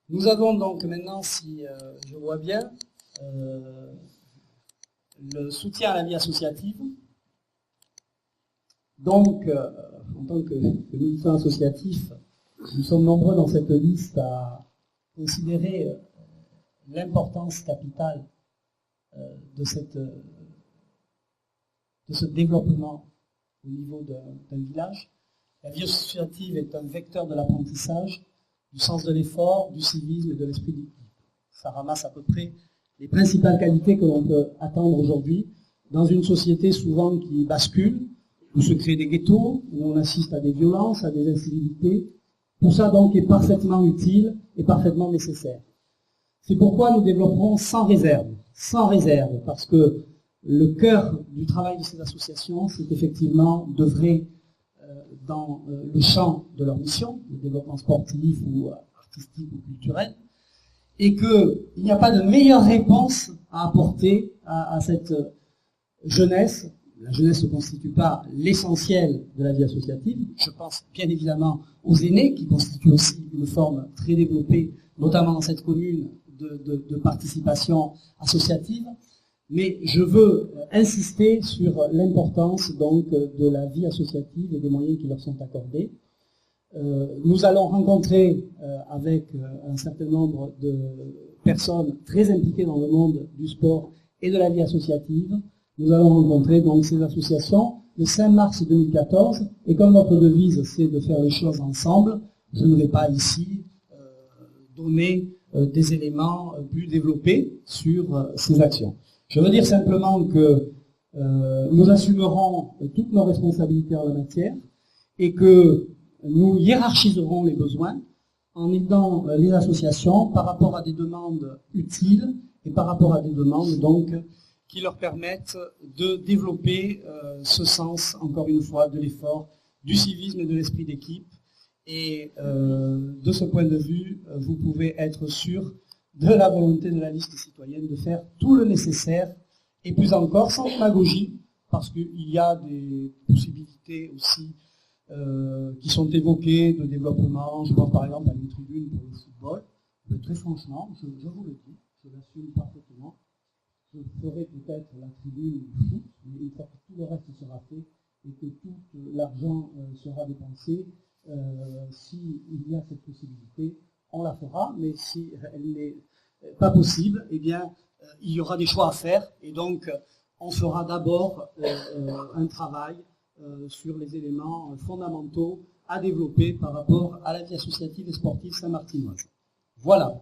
Nous avons donc maintenant, si je vois bien, le soutien à la vie associative. Donc, en tant que militant associatif, nous sommes nombreux dans cette liste à considérer l'importance capitale de ce développement au niveau d'un village. La vie associative est un vecteur de l'apprentissage, du sens de l'effort, du civisme et de l'esprit d'équipe. Ça ramasse à peu près les principales qualités que l'on peut attendre aujourd'hui dans une société souvent qui bascule, où se créent des ghettos, où on assiste à des violences, à des incivilités. Tout ça donc est parfaitement utile et parfaitement nécessaire. C'est pourquoi nous développerons sans réserve, parce que le cœur du travail de ces associations, c'est effectivement d'œuvrer dans le champ de leur mission, le développement sportif ou artistique ou culturel, et qu'il n'y a pas de meilleure réponse à apporter à cette jeunesse. La jeunesse ne constitue pas l'essentiel de la vie associative. Je pense bien évidemment aux aînés, qui constituent aussi une forme très développée, notamment dans cette commune, de participation associative. Mais je veux insister sur l'importance donc de la vie associative et des moyens qui leur sont accordés. Nous allons rencontrer avec un certain nombre de personnes très impliquées dans le monde du sport et de la vie associative. Nous allons rencontrer donc ces associations le 5 mars 2014, et comme notre devise c'est de faire les choses ensemble, je ne vais pas ici donner des éléments plus développés sur ces actions. Je veux dire simplement que nous assumerons toutes nos responsabilités en la matière et que nous hiérarchiserons les besoins en aidant les associations par rapport à des demandes utiles et par rapport à des demandes donc qui leur permettent de développer ce sens, encore une fois, de l'effort, du civisme et de l'esprit d'équipe. Et de ce point de vue, vous pouvez être sûr de la volonté de la liste citoyenne de faire tout le nécessaire, et plus encore sans démagogie, parce qu'il y a des possibilités aussi qui sont évoquées de développement. Je pense par exemple à une tribune pour le football. Mais très franchement, je vous le dis, je l'assume parfaitement. Je ferai peut-être la tribune du foot, mais une fois que tout le reste sera fait et que tout l'argent sera dépensé, s'il y a cette possibilité, on la fera, mais si elle n'est pas possible, eh bien, il y aura des choix à faire, et donc on fera d'abord un travail sur les éléments fondamentaux à développer par rapport à la vie associative et sportive saint-martinoise. Voilà.